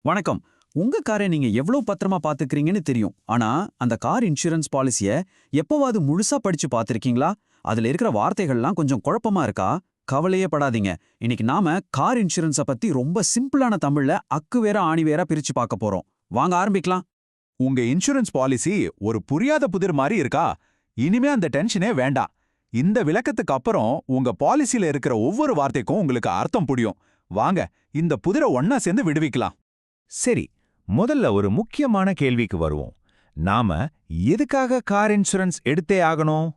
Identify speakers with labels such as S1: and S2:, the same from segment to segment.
S1: வணக்கம். உங்க காரை நீங்க எவ்வளவு பத்திரமா பாத்துக்கிறீங்கன்னு தெரியும். ஆனா அந்த கார் இன்சூரன்ஸ் பாலிசிய எப்பவாவது முழுசா படிச்சு பாத்திருக்கீங்களா? அதுல இருக்கிற வார்த்தைகள்லாம் கொஞ்சம் குழப்பமா இருக்கா? கவலையே படாதீங்க. இன்னைக்கு நாம கார் இன்சூரன்ஸ பத்தி ரொம்ப சிம்பிளான தமிழ்ல அக்கு வேற ஆணி வேற பிரிச்சு பார்க்க போறோம். வாங்க ஆரம்பிக்கலாம்.
S2: உங்க இன்சூரன்ஸ் பாலிசி ஒரு புரியாத புதிர் மாதிரி இருக்கா? இனிமே அந்த டென்ஷனே வேண்டாம். இந்த விளக்கத்துக்கு அப்புறம் உங்க பாலிசில இருக்கிற ஒவ்வொரு வார்த்தைக்கும் உங்களுக்கு அர்த்தம் புரியும். வாங்க, இந்த புதிரை ஒன்னா சேர்ந்து விடுவிக்கலாம்.
S3: சரி, முதல்ல ஒரு முக்கியமான கேள்விக்கு வருவோம். நாம எதுக்காக கார் இன்சூரன்ஸ் எடுத்தே ஆகணும்?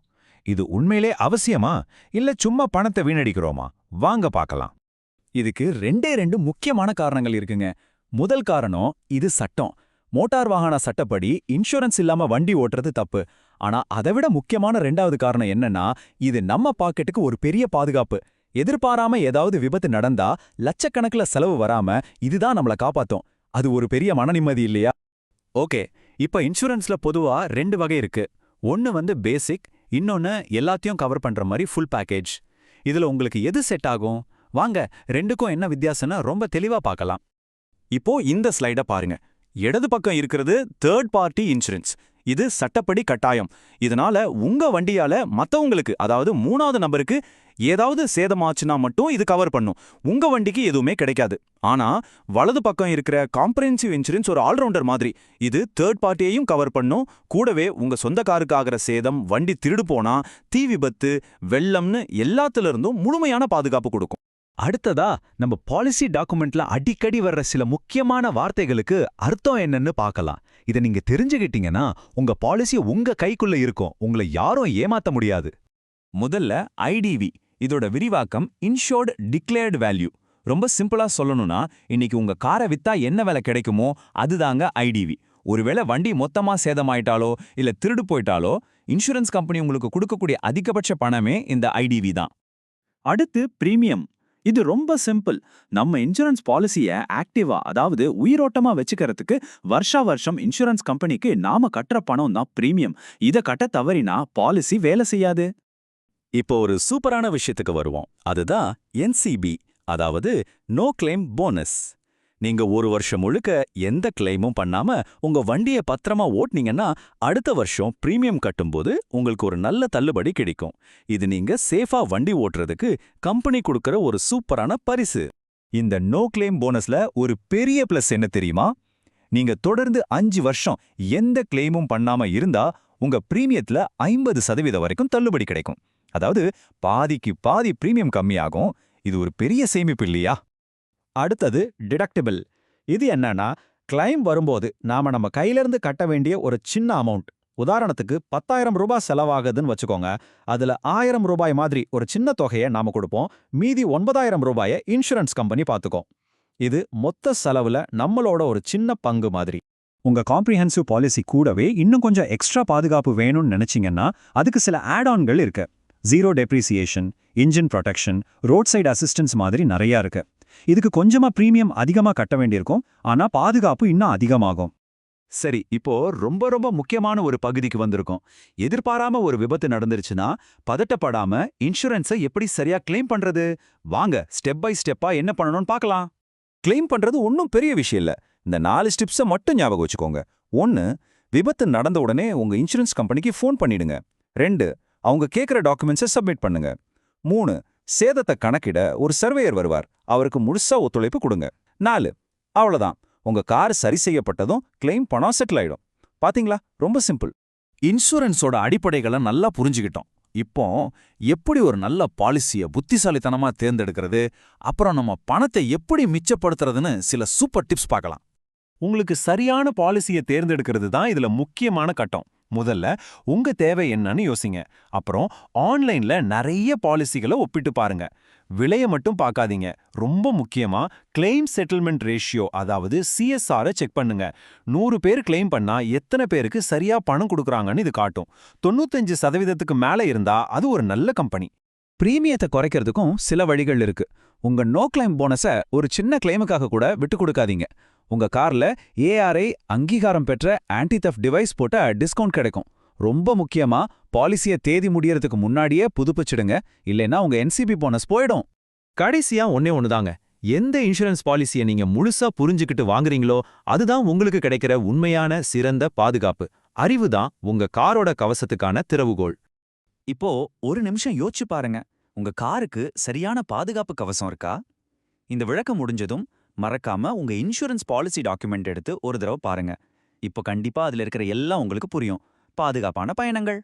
S3: இது உண்மையிலே அவசியமா இல்ல சும்மா பணத்தை வீணடிக்கிறோமா? வாங்க பார்க்கலாம்.
S1: இதுக்கு ரெண்டு முக்கியமான காரணங்கள் இருக்குங்க. முதல் காரணம், இது சட்டம். மோட்டார் வாகன சட்டப்படி இன்சூரன்ஸ் இல்லாம வண்டி ஓட்டுறது தப்பு. ஆனா அதைவிட முக்கியமான ரெண்டாவது காரணம் என்னன்னா, இது நம்ம பாக்கெட்டுக்கு ஒரு பெரிய பாதுகாப்பு. எதிர்பாராம ஏதாவது விபத்து நடந்தா லட்சக்கணக்கில் செலவு வராம இதுதான் நம்மள காப்பாத்தும். அது ஒரு பெரிய மன நிம்மதி இல்லையா? ஓகே, இப்ப இன்சூரன்ஸ்ல பொதுவா ரெண்டு வகை இருக்கு. ஒன்னு பேசிக், இன்னொன்னு எல்லாத்தையும் கவர் பண்ற மாதிரி ஃபுல் பேக்கேஜ். இதுல உங்களுக்கு எது செட் ஆகும்? வாங்க, ரெண்டுக்கும் என்ன வித்தியாசம்னு ரொம்ப தெளிவா பார்க்கலாம். இப்போ இந்த ஸ்லைட பாருங்க. இடது பக்கம் இருக்கிறது தேர்ட் பார்ட்டி இன்சூரன்ஸ். இது சட்டப்படி கட்டாயம். இதனால உங்க வண்டியால மத்தவங்களுக்கு, அதாவது மூணாவது நபருக்கு ஏதாவது சேதமாச்சுன்னா மட்டும் இது கவர் பண்ணும். உங்க வண்டிக்கு எதுவுமே கிடைக்காது. ஆனா வலது பக்கம் இருக்கிற காம்ப்ரிஹென்சிவ் இன்சூரன்ஸ் ஒரு ஆல்ரவுண்டர் மாதிரி. இது தேர்ட் பார்ட்டியையும் கவர் பண்ணும். கூடவே உங்க சொந்த காருக்கு ஆகிற சேதம், வண்டி திருடு போனா, தீ விபத்து, வெள்ளம்னு எல்லாத்துல இருந்தும் முழுமையான பாதுகாப்பு கொடுக்கும்.
S3: அடுத்ததா, நம்ம பாலிசி டாக்குமெண்ட்ல அடிக்கடி வர்ற சில முக்கியமான வார்த்தைகளுக்கு அர்த்தம் என்னன்னு பார்க்கலாம். இதை நீங்க தெரிஞ்சுக்கிட்டீங்கன்னா உங்க பாலிசி உங்க கைக்குள்ள இருக்கும். உங்களை யாரும் ஏமாத்த முடியாது.
S1: முதல்ல ஐடிவி, இதோட விரிவாக்கம் இன்ஷோர்ட் டிக்ளேர்டு வேல்யூ. ரொம்ப சிம்பிளா சொல்லணும்னா, இன்னைக்கு உங்க காரை வித்தா என்ன விலை கிடைக்குமோ அதுதாங்க ஐடிவி. ஒருவேளை வண்டி மொத்தமா சேதமாயிட்டாலோ இல்ல திருடு போயிட்டாலோ இன்சூரன்ஸ் கம்பெனி உங்களுக்கு கொடுக்கக்கூடிய அதிகபட்ச பணமே இந்த ஐடிவி தான். அடுத்து பிரீமியம். இது ரொம்ப சிம்பிள். நம்ம இன்சூரன்ஸ் பாலிசியை ஆக்டிவா, அதாவது உயிரோட்டமா வச்சுக்கிறதுக்கு வருஷா வருஷம் இன்சூரன்ஸ் கம்பெனிக்கு நாம கட்டுற பணம் தான் பிரீமியம். இதை கட்ட தவறினா பாலிசி வேலை செய்யாது.
S4: இப்போ ஒரு சூப்பரான விஷயத்துக்கு வருவோம். அதுதான் என்சிபி, அதாவது நோ கிளைம் போனஸ். நீங்க ஒரு வருஷம் முழுக்க எந்த கிளைமும் பண்ணாம உங்க வண்டியை பத்திரமா ஓட்டுனீங்கன்னா அடுத்த வருஷம் பிரீமியம் கட்டும்போது உங்களுக்கு ஒரு நல்ல தள்ளுபடி கிடைக்கும். இது நீங்க சேஃபா வண்டி ஓட்டுறதுக்கு கம்பெனி கொடுக்கற ஒரு சூப்பரான பரிசு.
S3: இந்த நோ கிளைம் போனஸ்ல ஒரு பெரிய பிளஸ் என்ன தெரியுமா? நீங்க தொடர்ந்து 5 வருஷம் எந்த கிளைமும் பண்ணாம இருந்தா உங்க பிரீமியத்துல 50% வரைக்கும் தள்ளுபடி கிடைக்கும். அதாவது பாதிக்கு பாதி பிரீமியம் கம்மியாகும். இது ஒரு பெரிய சேமிப்பு இல்லையா?
S5: அடுத்தது டிடக்டிபிள். இது என்னன்னா, கிளைம் வரும்போது நாம நம்ம கையிலிருந்து கட்ட வேண்டிய ஒரு சின்ன அமௌண்ட். உதாரணத்துக்கு 10,000 ரூபாய் செலவாகுதுன்னு வச்சுக்கோங்க. அதுல 1000 ரூபாய் மாதிரி ஒரு சின்ன தொகையை நாம கொடுப்போம். மீதி 9,000 ரூபாயை இன்சூரன்ஸ் கம்பெனி பார்த்துக்கும். இது மொத்த செலவுல நம்மளோட ஒரு சின்ன பங்கு மாதிரி.
S6: உங்க காம்ப்ரிஹென்சிவ் பாலிசி கூடவே இன்னும் கொஞ்சம் எக்ஸ்ட்ரா பாதுகாப்பு வேணும்னு நினைச்சீங்கன்னா அதுக்கு சில ஆட்-ஆன்கள் இருக்கு. Zero depreciation, engine protection, road side assistance மாதிரி நிறைய இருக்கு. இதுக்கு கொஞ்சமா பிரீமியம் அதிகமா கட்ட வேண்டியிருக்கும். ஆனா பாதுகாப்பு இன்னும் அதிகமாகும்.
S3: சரி, இப்போ ரொம்ப முக்கியமான ஒரு பகுதிக்கு வந்திருக்கோம். எதிர்பாராம ஒரு விபத்து நடந்துருச்சுன்னா பதட்டப்படாம இன்சூரன்ஸை எப்படி சரியா கிளைம் பண்றது? வாங்க, ஸ்டெப் பை ஸ்டெப்பா என்ன பண்ணணும்னு பார்க்கலாம்.
S4: கிளைம் பண்றது ஒன்றும் பெரிய விஷயம் இல்ல. இந்த 4 ஸ்டெப்ஸை மட்டும் ஞாபகம் வச்சுக்கோங்க. 1, விபத்து நடந்த உடனே உங்க இன்சூரன்ஸ் கம்பெனிக்கு ஃபோன் பண்ணிடுங்க. 2, அவங்க கேட்குற டாக்குமெண்ட்ஸை சப்மிட் பண்ணுங்க. 3, சேதத்தை கணக்கிட ஒரு சர்வேயர் வருவார். அவருக்கு முழுசா ஒத்துழைப்பு கொடுங்க. 4, அவ்வளவுதான். உங்க கார் சரி செய்யப்பட்டதும் கிளைம் பணம் செட்டில் ஆயிடும். பாத்தீங்களா? ரொம்ப சிம்பிள்.
S1: இன்சூரன்ஸோட அடிப்படைகளை நல்லா புரிஞ்சுக்கிட்டோம். இப்போ எப்படி ஒரு நல்ல பாலிசியை புத்திசாலித்தனமா தேர்ந்தெடுக்கிறது, அப்புறம் நம்ம பணத்தை எப்படி மிச்சப்படுத்துறதுன்னு சில சூப்பர் டிப்ஸ் பார்க்கலாம்.
S5: உங்களுக்கு சரியான பாலிசியை தேர்ந்தெடுக்கிறது தான் இதுல முக்கியமான கட்டம். முதல்ல உங்க தேவை என்னன்னு யோசிங்க. அப்புறம் ஆன்லைன்ல நிறைய பாலிசிகளை ஒப்பிட்டு பாருங்க. விலையை மட்டும் பார்க்காதீங்க. ரொம்ப முக்கியமா கிளைம் செட்டில்மெண்ட் ரேஷியோ, அதாவது CSR செக் பண்ணுங்க. 100 பேர் கிளைம் பண்ணா எத்தனை பேருக்கு சரியா பணம் கொடுக்குறாங்கன்னு இது காட்டும். 95% மேல இருந்தா அது ஒரு நல்ல கம்பெனி.
S1: பிரீமியத்தை குறைக்கிறதுக்கும் சில வழிகள் இருக்கு. உங்க நோ கிளைம் போனஸை ஒரு சின்ன கிளைமுக்காக கூட விட்டு கொடுக்காதீங்க. உங்க கார்ல ARI அங்கீகாரம் பெற்ற ஆன்டி தெஃப்ட் டிவைஸ் போட்ட டிஸ்கவுண்ட் கிடைக்கும். ரொம்ப முக்கியமா பாலிசியை தேதி முடியறதுக்கு முன்னாடியே புதுப்பிச்சிடுங்க. இல்லைன்னா உங்க NCB போனஸ் போயிடும்.
S5: கடைசியா ஒன்னே ஒண்ணுதாங்க. எந்த இன்சூரன்ஸ் பாலிசியை நீங்க முழுசா புரிஞ்சுக்கிட்டு வாங்குறீங்களோ அதுதான் உங்களுக்கு கிடைக்கிற உண்மையான சிறந்த பாதுகாப்பு. அறிவு தான் உங்க காரோட கவசத்துக்கான திறவுகோல்.
S3: இப்போ ஒரு நிமிஷம் யோசிச்சு பாருங்க, உங்க காருக்கு சரியான பாதுகாப்பு கவசம் இருக்கா? இந்த விளக்கம் முடிஞ்சதும் மறக்காம உங்க இன்சூரன்ஸ் பாலிசி டாக்குமெண்ட் எடுத்து ஒரு தடவை பாருங்க. இப்போ கண்டிப்பா அதுல இருக்கிற எல்லாம் உங்களுக்கு புரியும். பாதுகாப்பான பயணங்கள்.